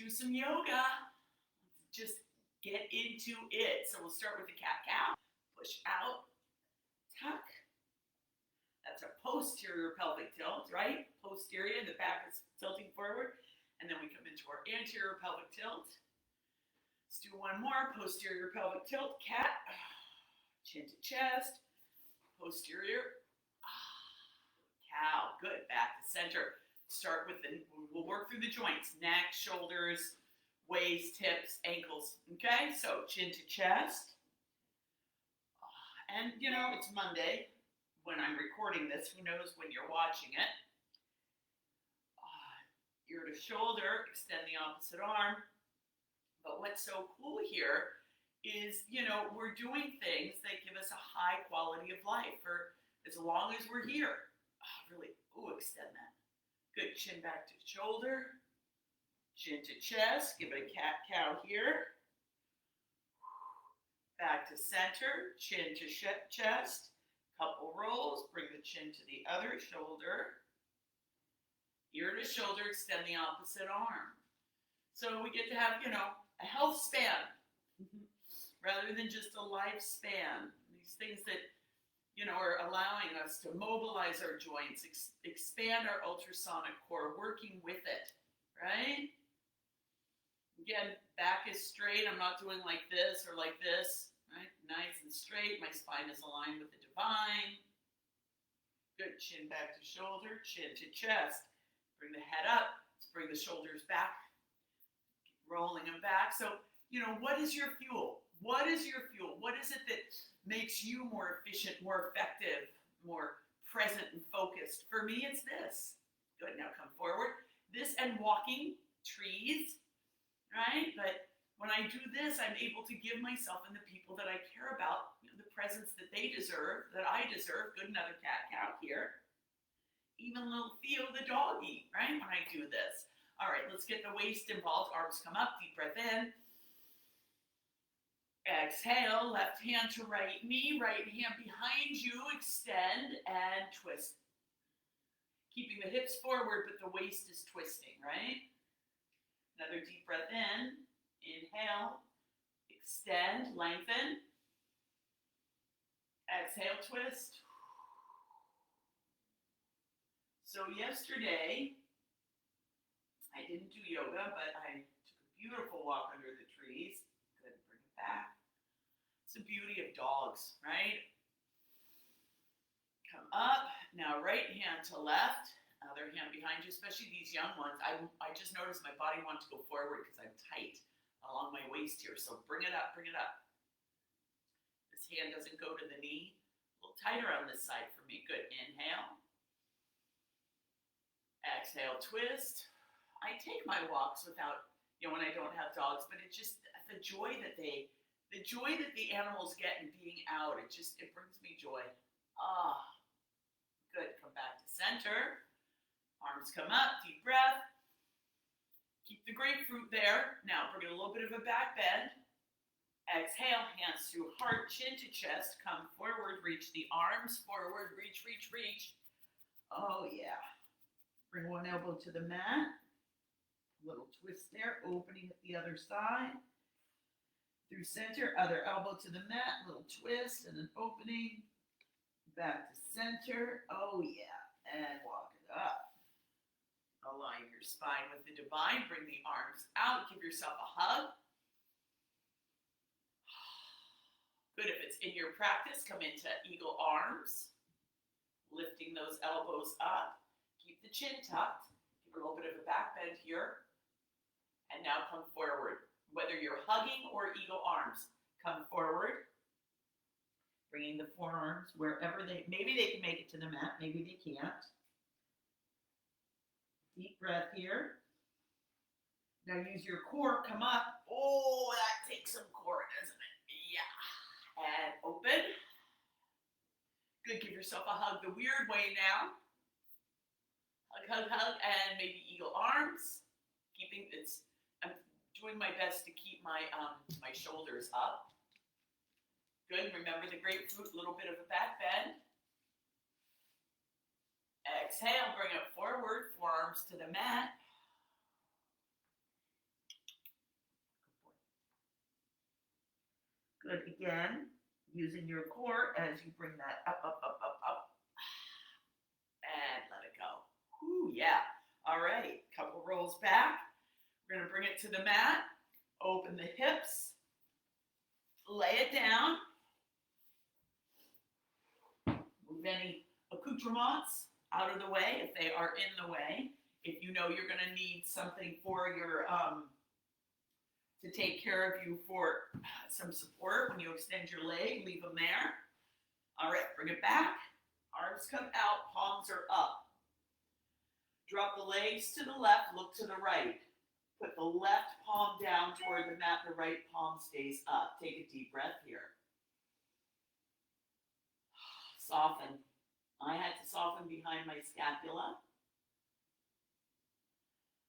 do some yoga. Let's just get into it. So we'll start with the cat-cow. Push out, tuck. That's a posterior pelvic tilt, right? Posterior, the back is tilting forward. And then we come into our anterior pelvic tilt. Let's do one more. Posterior pelvic tilt, cat. Chin to chest. Posterior. Cow. Good. Back to center. Start with we'll work through the joints. Neck, shoulders, waist, hips, ankles. Okay? So chin to chest. And, it's Monday when I'm recording this. Who knows when you're watching it? Ear to shoulder, extend the opposite arm. But what's so cool here is, we're doing things that give us a high quality of life for as long as we're here. Extend that. Good. Chin back to shoulder. Chin to chest. Give it a cat-cow here. Back to center, chin to chest, couple rolls, bring the chin to the other shoulder, ear to shoulder, extend the opposite arm. So we get to have, a health span rather than just a lifespan. These things that, are allowing us to mobilize our joints, expand our ultrasonic core, working with it, right? Again, back is straight. I'm not doing like this or like this. Right? Nice and straight. My spine is aligned with the divine. Good. Chin back to shoulder, chin to chest. Bring the head up. Let's bring the shoulders back. Keep rolling them back. So, what is your fuel? What is your fuel? What is it that makes you more efficient, more effective, more present and focused? For me, it's this. Good. Now come forward. This and walking, trees, right? But when I do this, I'm able to give myself and the people that I care about the presence that they deserve, that I deserve. Good, another cat-cow here. Even little Theo the doggy, right, when I do this. All right, let's get the waist involved. Arms come up, deep breath in. Exhale, left hand to right knee, right hand behind you. Extend and twist. Keeping the hips forward, but the waist is twisting, right? Another deep breath in. Inhale, extend, lengthen. Exhale, twist. So yesterday, I didn't do yoga, but I took a beautiful walk under the trees. Good, bring it back. It's the beauty of dogs, right? Come up. Now right hand to left. Other hand behind you, especially these young ones. I just noticed my body wants to go forward because I'm tight along my waist here. So bring it up, bring it up. This hand doesn't go to the knee. A little tighter on this side for me. Good. Inhale. Exhale, twist. I take my walks without, when I don't have dogs, but it's just the joy that the animals get in being out. It brings me joy. Good. Come back to center. Arms come up, deep breath. Keep the grapefruit there. Now bring it a little bit of a back bend. Exhale, hands through heart, chin to chest. Come forward, reach the arms forward. Reach, reach, reach. Oh, yeah. Bring one elbow to the mat. Little twist there, opening at the other side. Through center, other elbow to the mat. Little twist and an opening. Back to center. Oh, yeah. And walk it up. Align your spine with the divine. Bring the arms out. Give yourself a hug. Good. If it's in your practice, come into eagle arms. Lifting those elbows up. Keep the chin tucked. Give a little bit of a back bend here. And now come forward. Whether you're hugging or eagle arms, come forward. Bringing the forearms wherever maybe they can make it to the mat. Maybe they can't. Deep breath here. Now use your core, come up. Oh, that takes some core, doesn't it? Yeah. And open. Good, give yourself a hug the weird way now. Hug, hug, hug, and maybe eagle arms. I'm doing my best to keep my my shoulders up. Good, remember the grapefruit, little bit of a back bend. Exhale, bring it forward, forearms to the mat. Good. Again, using your core as you bring that up, up, up, up, up. And let it go. Whew, yeah. All right. Couple rolls back. We're going to bring it to the mat. Open the hips. Lay it down. Move any accoutrements out of the way if they are in the way. If you know you're going to need something for your, to take care of you for some support when you extend your leg, leave them there. All right, bring it back. Arms come out, palms are up. Drop the legs to the left, look to the right. Put the left palm down toward the mat, the right palm stays up. Take a deep breath here. Soften. I had to soften behind my scapula.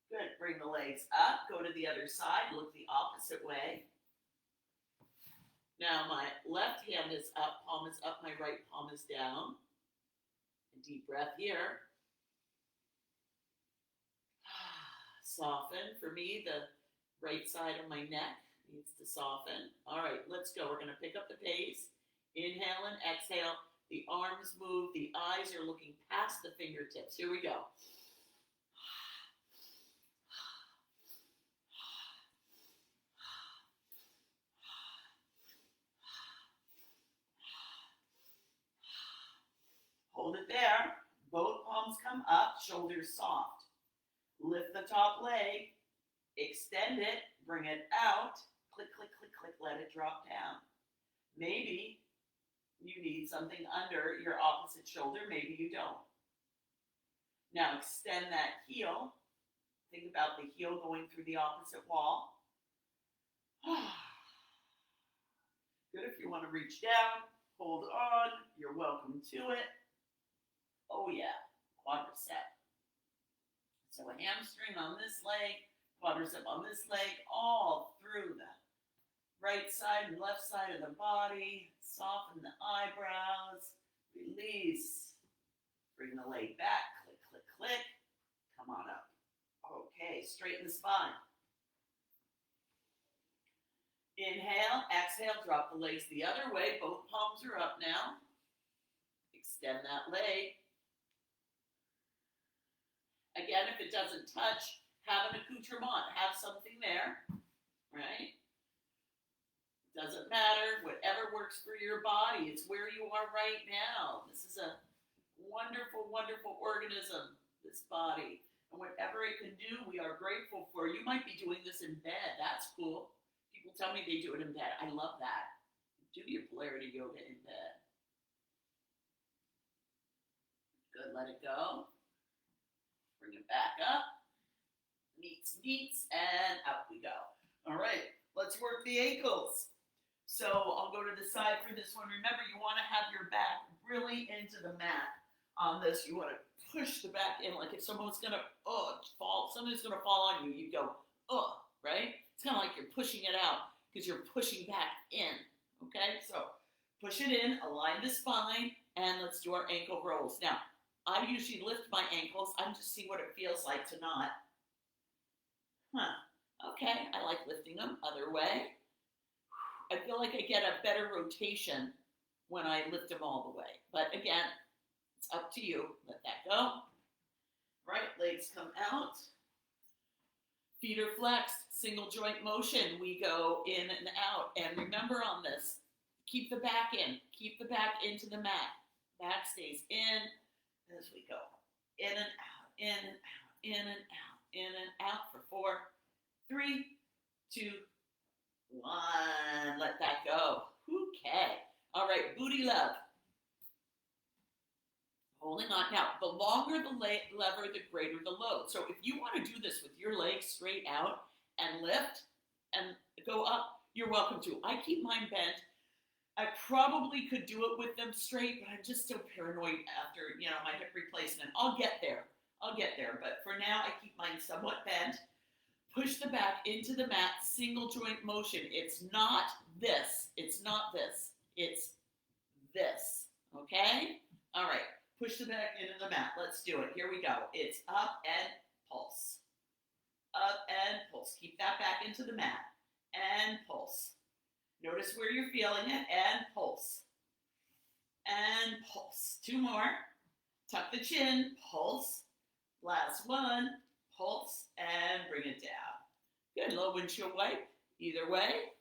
Good. Bring the legs up. Go to the other side. Look the opposite way. Now my left hand is up. Palm is up. My right palm is down. A deep breath here. Soften. For me, the right side of my neck needs to soften. All right, let's go. We're going to pick up the pace. Inhale and exhale. The arms move. The eyes are looking past the fingertips. Here we go. Hold it there. Both palms come up, shoulders soft. Lift the top leg, extend it, bring it out, click, click, click, click, let it drop down. Maybe you need something under your opposite shoulder, maybe you don't. Now extend that heel. Think about the heel going through the opposite wall. Good. If you want to reach down, hold on, you're welcome to it. Oh yeah, quadricep. So a hamstring on this leg, quadricep on this leg, all through the right side and left side of the body. Soften the eyebrows, release. Bring the leg back, click, click, click. Come on up. Okay, straighten the spine. Inhale, exhale, drop the legs the other way. Both palms are up now. Extend that leg. Again, if it doesn't touch, have an accoutrement, have something there, right? Doesn't matter, whatever works for your body, it's where you are right now. This is a wonderful, wonderful organism, this body. And whatever it can do, we are grateful for. You might be doing this in bed, that's cool. People tell me they do it in bed, I love that. Do your polarity yoga in bed. Good, let it go. Bring it back up. Meets, and up we go. All right, let's work the ankles. So I'll go to the side for this one. Remember, you want to have your back really into the mat on this. You want to push the back in like if someone's going to fall, somebody's going to fall on you. You go, right? It's kind of like you're pushing it out because you're pushing back in. Okay, so push it in, align the spine, and let's do our ankle rolls. Now, I usually lift my ankles. I'm just see what it feels like to not. Okay, I like lifting them. Other way. I feel like I get a better rotation when I lift them all the way. But again, it's up to you. Let that go. Right, legs come out. Feet are flexed. Single joint motion. We go in and out. And remember on this, keep the back in. Keep the back into the mat. Back stays in. As we go in and out, in and out, in and out, in and out for 4, 3, 2, 1. Let that go. Okay. All right, booty love. Holding on. Now, the longer the lever, the greater the load. So if you want to do this with your legs straight out and lift and go up, you're welcome to. I keep mine bent. I probably could do it with them straight, but I'm just so paranoid after, my hip replacement. I'll get there. But for now, I keep mine somewhat bent. Push the back into the mat, single joint motion. It's not this. It's not this. It's this. Okay? All right. Push the back into the mat. Let's do it. Here we go. It's up and pulse. Up and pulse. Keep that back into the mat. And pulse. Notice where you're feeling it, and pulse. And pulse. 2 more. Tuck the chin, pulse. Last one, pulse, and bring it down. Good, little windshield wipe, either way.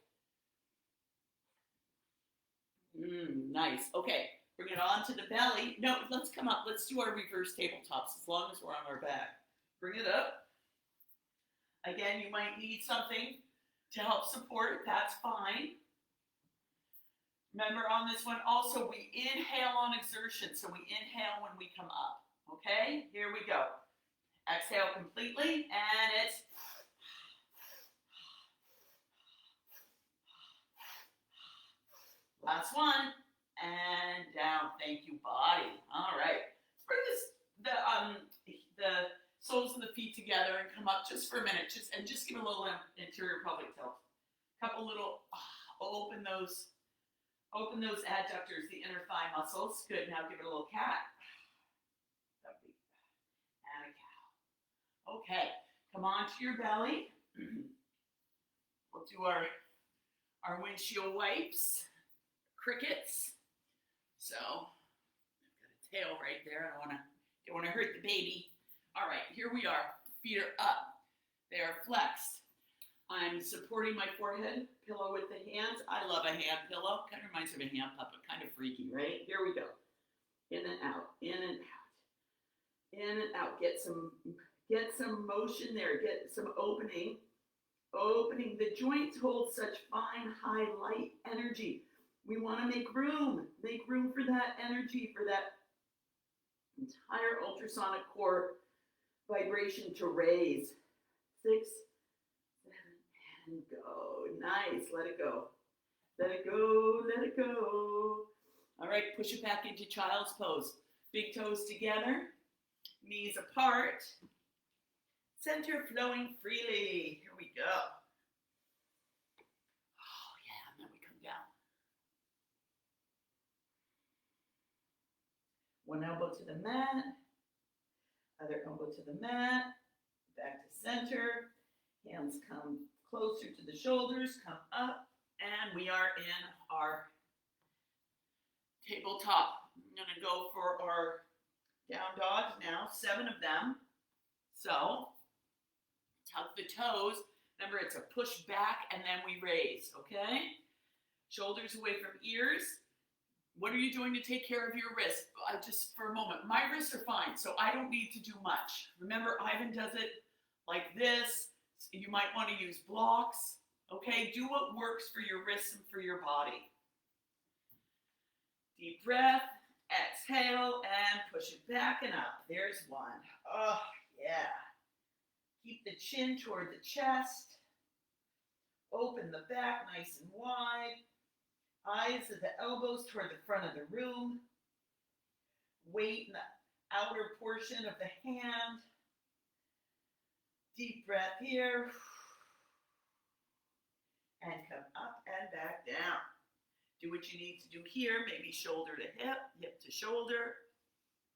Nice. Okay, bring it on to the belly. No, let's come up. Let's do our reverse tabletops as long as we're on our back. Bring it up. Again, you might need something to help support it. That's fine. Remember on this one also, we inhale on exertion. So we inhale when we come up. Okay, here we go. Exhale completely, and it's last one, and down. Thank you, body. All right, let's bring the soles of the feet together and come up just for a minute, just give a little interior pelvic tilt. Couple little open those adductors, the inner thigh muscles. Good. Now give it a little cat. And a cow. Okay. Come on to your belly. We'll do our windshield wipes. Crickets. So I've got a tail right there. I don't want to hurt the baby. All right, here we are. Feet are up. They are flexed. I'm supporting my forehead pillow with the hands. I love a hand pillow. Kind of reminds me of a hand puppet. Kind of freaky, right? Here we go. In and out. In and out. In and out. Get some motion there. Get some opening. Opening. The joints hold such fine, high, light energy. We want to make room. Make room for that energy, for that entire ultrasonic core vibration to raise. 6, 7, and go. Nice. Let it go. Let it go. Let it go. All right. Push it back into child's pose. Big toes together. Knees apart. Center flowing freely. Here we go. Oh, yeah. And then we come down. One elbow to the mat. Other elbow to the mat. Back to center. Hands come closer to the shoulders. Come up. And we are in our tabletop. I'm going to go for our down dogs now. 7 of them. So, tuck the toes. Remember, it's a push back and then we raise, okay? Shoulders away from ears. What are you doing to take care of your wrists? Just for a moment. My wrists are fine, so I don't need to do much. Remember, Ivan does it like this. You might want to use blocks, okay? Do what works for your wrists and for your body. Deep breath. Exhale and push it back and up. There's one. Oh, yeah. Keep the chin toward the chest. Open the back nice and wide. Eyes at the elbows toward the front of the room. Weight in the outer portion of the hand. Deep breath here. And come up and back down. Do what you need to do here. Maybe shoulder to hip, hip to shoulder.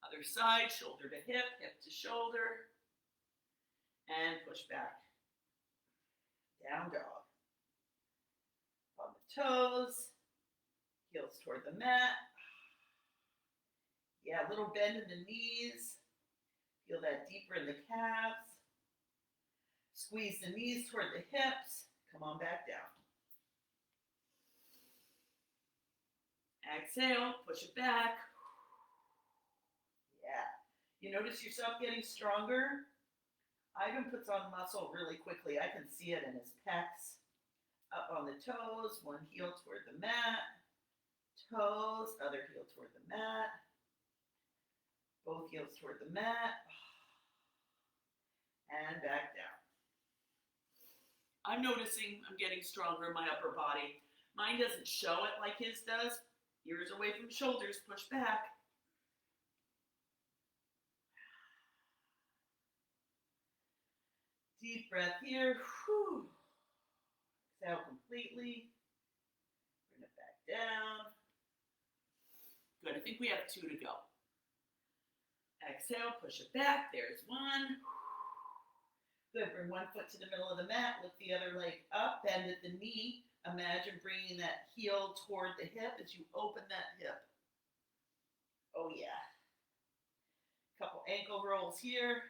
Other side, shoulder to hip, hip to shoulder. And push back. Down dog. On the toes. Heels toward the mat. Yeah, a little bend in the knees. Feel that deeper in the calves. Squeeze the knees toward the hips. Come on back down. Exhale, push it back. Yeah. You notice yourself getting stronger? Ivan puts on muscle really quickly. I can see it in his pecs. Up on the toes, one heel toward the mat. Toes, other heel toward the mat. Both heels toward the mat. And back down. I'm noticing I'm getting stronger in my upper body. Mine doesn't show it like his does. Ears away from shoulders, push back. Deep breath here. Whew. Exhale completely. Bring it back down. Good, I think we have 2 to go. Exhale, push it back. There's one. Good, bring one foot to the middle of the mat. Lift the other leg up, bend at the knee. Imagine bringing that heel toward the hip as you open that hip. Oh yeah. Couple ankle rolls here.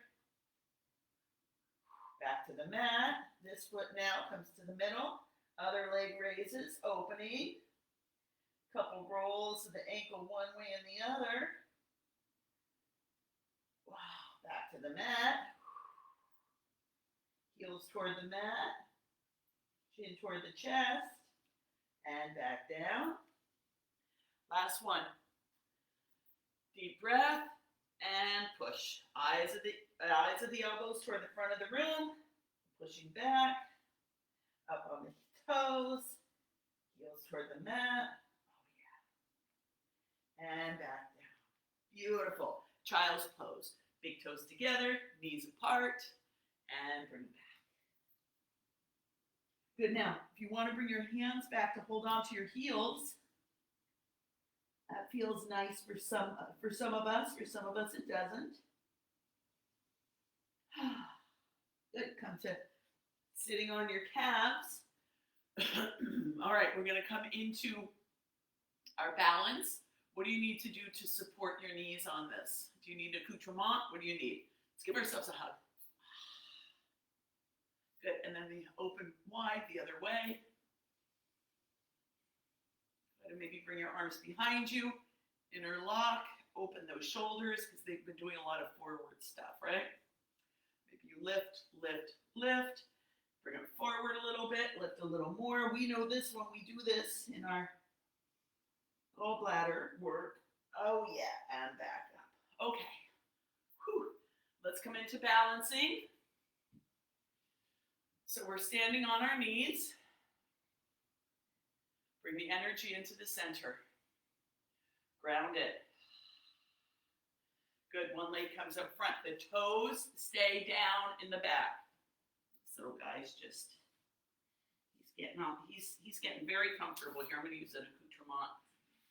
Back to the mat. This foot now comes to the middle. Other leg raises, opening. Couple rolls of the ankle one way and the other. Wow. Back to the mat. Heels toward the mat. Chin toward the chest. And back down. Last one. Deep breath and push. Eyes of the elbows toward the front of the room. Pushing back. Up on the toes. Heels toward the mat. Oh yeah. And back down. Beautiful. Child's pose. Big toes together, knees apart, and bring back. Good. Now, if you want to bring your hands back to hold on to your heels, that feels nice for some of us. For some of us, it doesn't. Good. Come to sitting on your calves. All right, we're going to come into our balance. What do you need to do to support your knees on this? Do you need accoutrement? What do you need? Let's give ourselves a hug. Good, and then we open wide the other way. Try to maybe bring your arms behind you, interlock, open those shoulders because they've been doing a lot of forward stuff, right? Maybe you lift, lift, lift. Bring them forward a little bit, lift a little more. We know this when we do this in our gallbladder work. Oh yeah, and back up. Okay. Whew. Let's come into balancing. So we're standing on our knees. Bring the energy into the center. Ground it. Good. One leg comes up front. The toes stay down in the back. This little guy's just, he's getting very comfortable here. I'm going to use an accoutrement.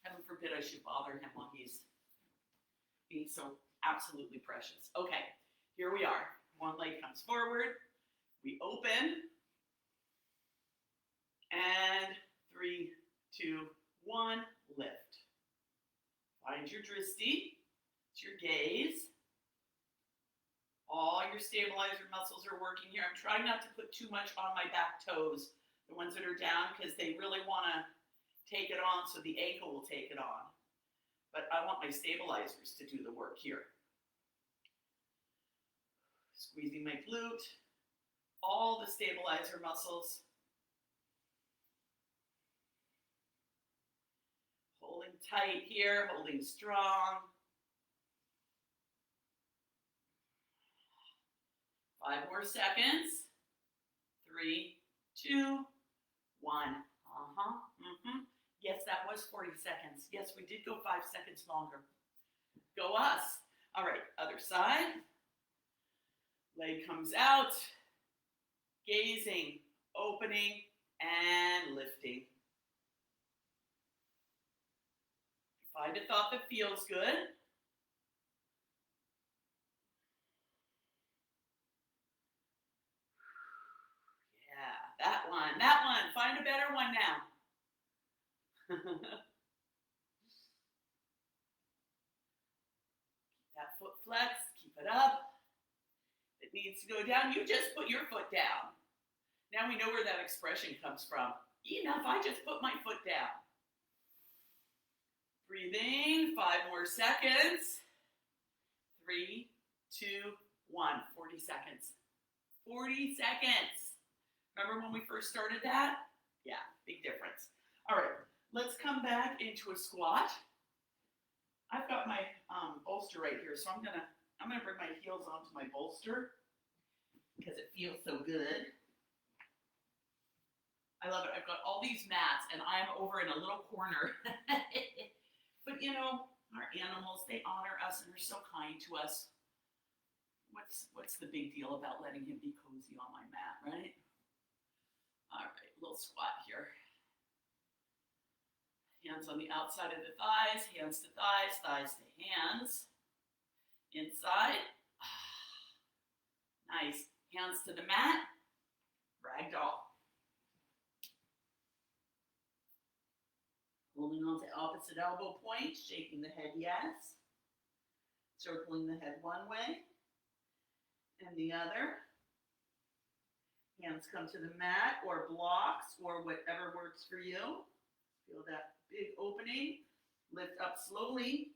Heaven forbid I should bother him while he's being so absolutely precious. Okay, here we are. One leg comes forward. We open. And 3, 2, 1, lift. Find your drishti. It's your gaze. All your stabilizer muscles are working here. I'm trying not to put too much on my back toes, the ones that are down, because they really want to take it on so the ankle will take it on. But I want my stabilizers to do the work here. Squeezing my glute, all the stabilizer muscles. Holding tight here, holding strong. 5 more seconds. 3, 2, 1. Yes, that was 40 seconds. Yes, we did go 5 seconds longer. Go us. All right, other side. Leg comes out. Gazing, opening, and lifting. Find a thought that feels good. Yeah, that one. Find a better one now. Keep that foot flexed, keep it up. If it needs to go down, you just put your foot down. Now we know where that expression comes from. Enough, I just put my foot down. Breathing, 5 more seconds. 3, 2, 1, 40 seconds. 40 seconds. Remember when we first started that? Yeah, big difference. All right, let's come back into a squat. I've got my bolster right here, so I'm gonna bring my heels onto my bolster because it feels so good. I love it. I've got all these mats, and I'm over in a little corner. But you know, our animals, they honor us and are so kind to us. What's the big deal about letting him be cozy on my mat, right? All right, little squat here. Hands on the outside of the thighs, hands to thighs, thighs to hands. Inside. Nice. Hands to the mat. Ragdoll. Palm to opposite elbow point, shaking the head yes. Circling the head one way and the other. Hands come to the mat or blocks or whatever works for you. Feel that big opening. Lift up slowly.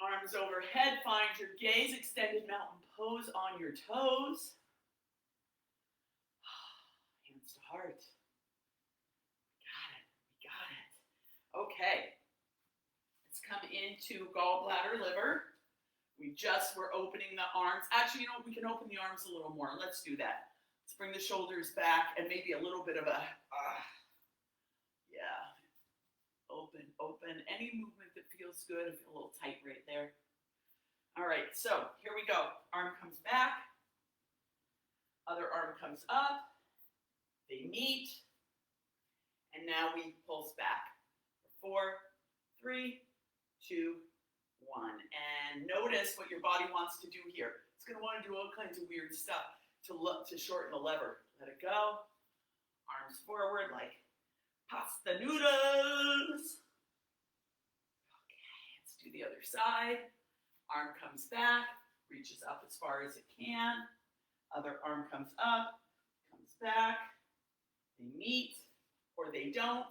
Arms overhead, find your gaze, extended mountain pose on your toes. Hands to heart. We got it. Okay. Let's come into gallbladder, liver. We just were opening the arms. Actually, you know what? We can open the arms a little more. Let's do that. Let's bring the shoulders back and maybe a little bit of a, yeah. Open, open. Any movement that feels good. I feel a little tight right there. All right, so here we go. Arm comes back. Other arm comes up. They meet. And now we pulse back. 4, 3, 2, 1. And notice what your body wants to do here. It's going to want to do all kinds of weird stuff to shorten the lever. Let it go. Arms forward like pasta noodles. Okay, let's do the other side. Arm comes back, reaches up as far as it can. Other arm comes up, comes back. They meet or they don't.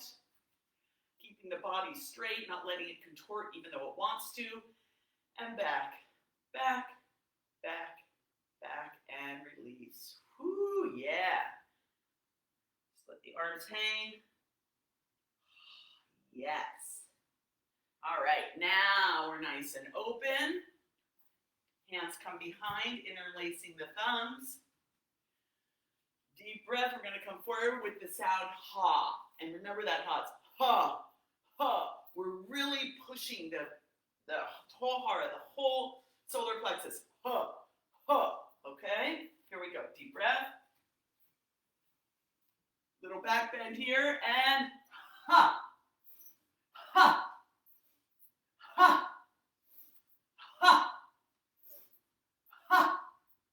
Keeping the body straight, not letting it contort even though it wants to. And back, back, back, back, and release. Whoo, yeah. Just let the arms hang. Yes. All right, now we're nice and open. Hands come behind, interlacing the thumbs. Deep breath, we're gonna come forward with the sound ha. And remember that ha, it's ha, ha. We're really pushing the whole heart, the whole solar plexus. Ha, ha, okay? Here we go, deep breath. Little back bend here, and ha. Ha! Ha! Ha! Ha!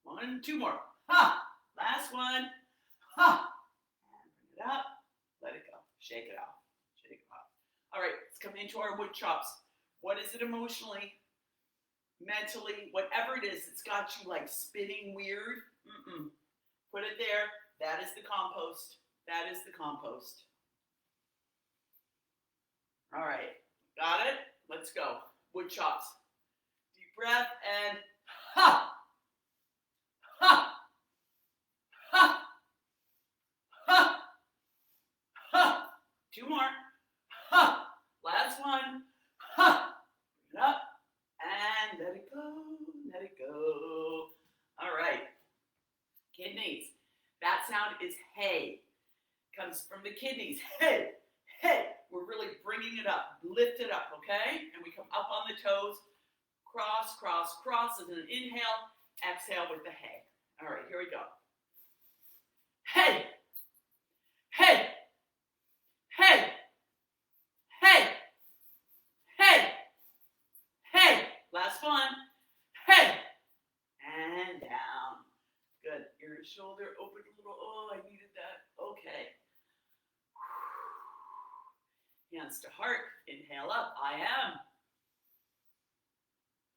1, 2 more. Ha! Last one. Ha! And bring it up. Let it go. Shake it off. Shake it off. All right, let's come into our wood chops. What is it emotionally, mentally, whatever it is that's got you like spinning weird? Put it there. That is the compost. That is the compost. All right, got it? Let's go. Wood chops. Deep breath and ha! Ha! Ha! Ha! Ha! 2 more. Ha! Last one. Ha! Bring it up and let it go. Let it go. All right. Kidneys. That sound is hey. Comes from the kidneys. Hey. Hey. We're really bringing it up. Lift it up, okay? And we come up on the toes. Cross, cross, cross as an inhale. Exhale with the hey. All right, here we go. Hey. Hey. Hey. Hey. Hey. Hey. Last one. Hey. And down. Good. Your shoulder open a little. Oh, I needed that. Okay. Hands to heart. Inhale up. I am.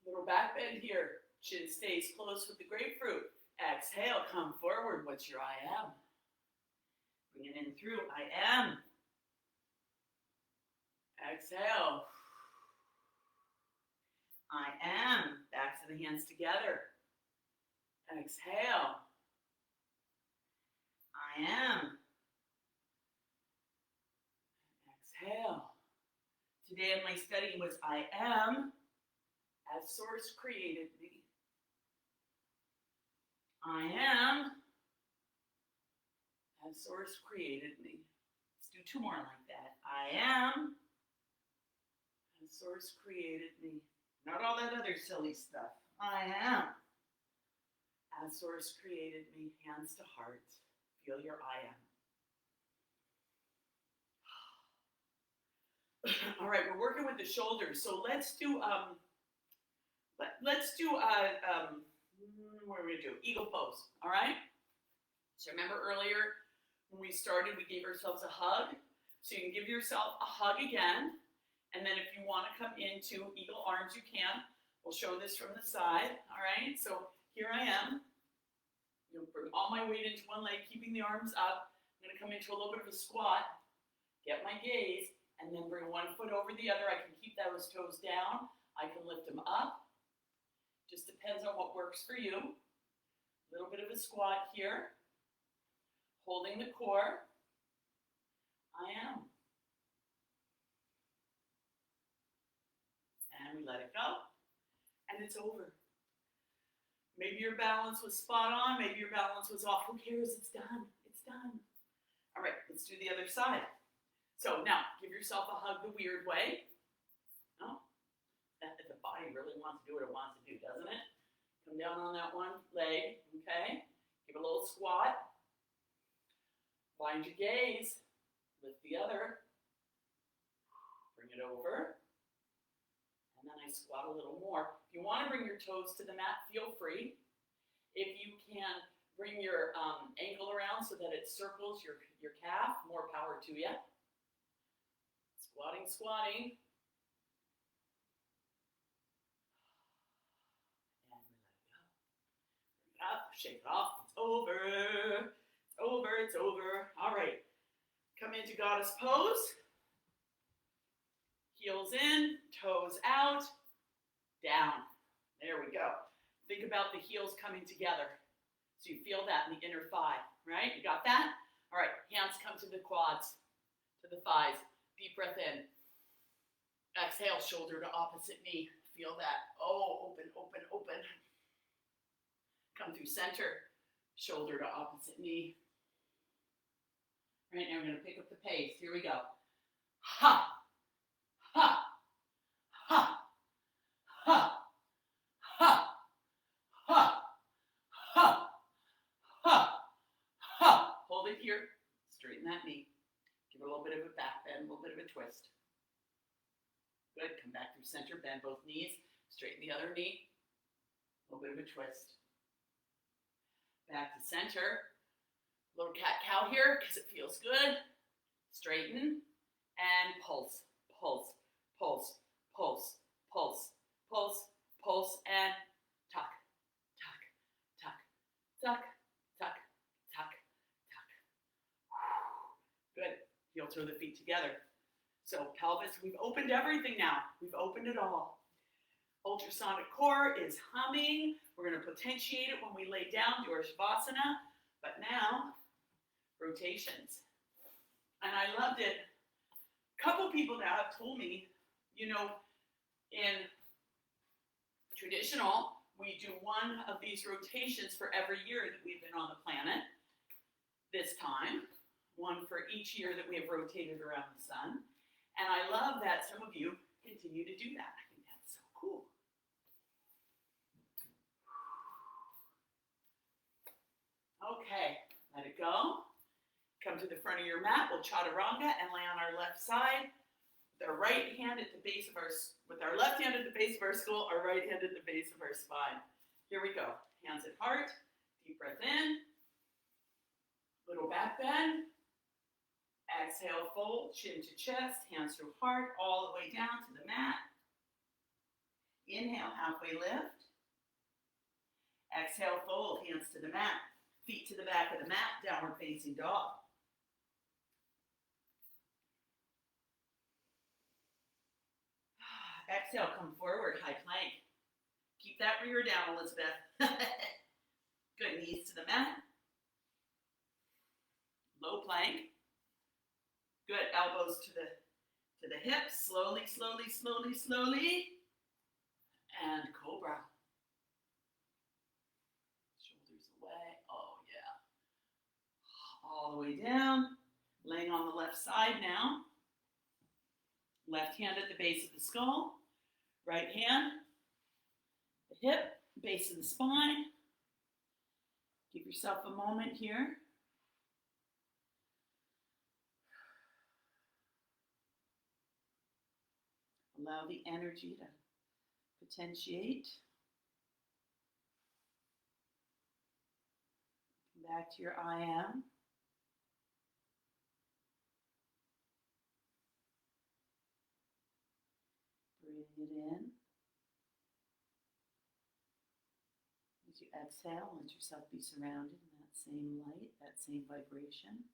Little back bend here. Chin stays close with the grapefruit. Exhale. Come forward. What's your I am? Bring it in through. I am. Exhale. I am. Back to the hands together. Exhale. I am. Exhale. Today in my study was I am as Source created me. I am as Source created me. Let's do 2 more like that. I am as Source created me. Not all that other silly stuff. I am as Source created me. Hands to heart. Feel your I am. All right, we're working with the shoulders. So let's do what are we gonna do? Eagle pose. All right. So remember earlier when we started, we gave ourselves a hug. So you can give yourself a hug again. And then if you want to come into eagle arms, you can. We'll show this from the side. All right, so here I am. You'll bring all my weight into one leg, keeping the arms up. I'm going to come into a little bit of a squat, get my gaze, and then bring one foot over the other. I can keep those toes down. I can lift them up. Just depends on what works for you. A little bit of a squat here. Holding the core. I am. And we let it go. And it's over. Maybe your balance was spot on. Maybe your balance was off. Who cares? It's done. It's done. All right, let's do the other side. So now, give yourself a hug the weird way. No? The body really wants to do what it wants to do, doesn't it? Come down on that one leg, okay? Give a little squat. Find your gaze. Lift the other. Bring it over. And then I squat a little more. If you want to bring your toes to the mat, feel free. If you can bring your ankle around so that it circles your calf, more power to you. Squatting, squatting. And we let it go. Bring it up, shake it off. It's over. It's over, it's over. All right. Come into goddess pose. Heels in, toes out, down. There we go. Think about the heels coming together. So you feel that in the inner thigh, right? You got that? All right, hands come to the quads, to the thighs. Deep breath in. Exhale, shoulder to opposite knee. Feel that. Oh, open, open, open. Come through center, shoulder to opposite knee. Right now we're going to pick up the pace. Here we go. Ha! Ha! Ha! Ha! Ha! Ha! Ha! Ha! Ha! Hold it here. Straighten that knee. Give it a little bit of a back bend, a little bit of a twist. Good. Come back through center. Bend both knees. Straighten the other knee. A little bit of a twist. Back to center. Little cat-cow here because it feels good. Straighten and pulse. Pulse. Pulse, pulse, pulse, pulse, pulse, and tuck, tuck, tuck, tuck, tuck, tuck, tuck. Good. Heel toe the feet together. So pelvis, we've opened everything now. We've opened it all. Ultrasonic core is humming. We're going to potentiate it when we lay down, do our Shavasana. But now, rotations. And I loved it. A couple people now have told me, you know, in traditional, we do one of these rotations for every year that we've been on the planet. This time, one for each year that we have rotated around the sun. And I love that some of you continue to do that. I think that's so cool. Okay, let it go. Come to the front of your mat. We'll chaturanga and lay on our left side. With our right hand at the base of with our left hand at the base of our skull, our right hand at the base of our spine. Here we go. Hands at heart. Deep breath in. Little back bend. Exhale, fold, chin to chest, hands to heart, all the way down to the mat. Inhale, halfway lift. Exhale, fold, hands to the mat. Feet to the back of the mat, downward facing dog. Exhale, come forward, high plank. Keep that rear down, Elizabeth. Good, knees to the mat. Low plank. Good, elbows to the hips. Slowly, slowly, slowly, slowly. And cobra. Shoulders away. Oh, yeah. All the way down. Laying on the left side now. Left hand at the base of the skull. Right hand, the hip, base of the spine. Give yourself a moment here. Allow the energy to potentiate. Come back to your I am. breathing it in. As you exhale, let yourself be surrounded in that same light, that same vibration.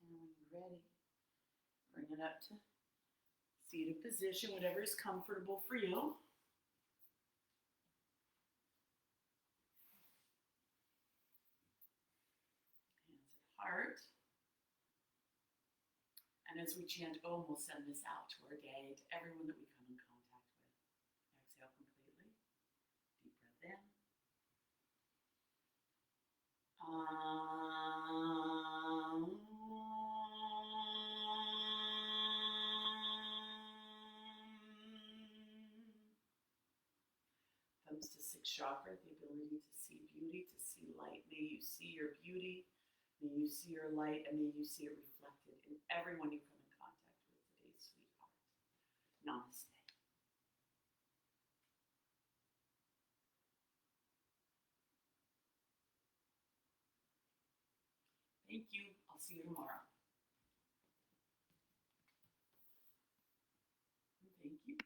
And when you're ready, bring it up to seated position, whatever is comfortable for you. Hands at heart. And as we chant Om, we'll send this out to our day, to everyone that we come in contact with. Exhale completely. Deep breath in. Thumbs to sixth chakra, the ability to see beauty, to see light. May you see your beauty, may you see your light, and may you see it reflected in everyone you come in contact with today, sweetheart. Namaste. Thank you. I'll see you tomorrow. Thank you.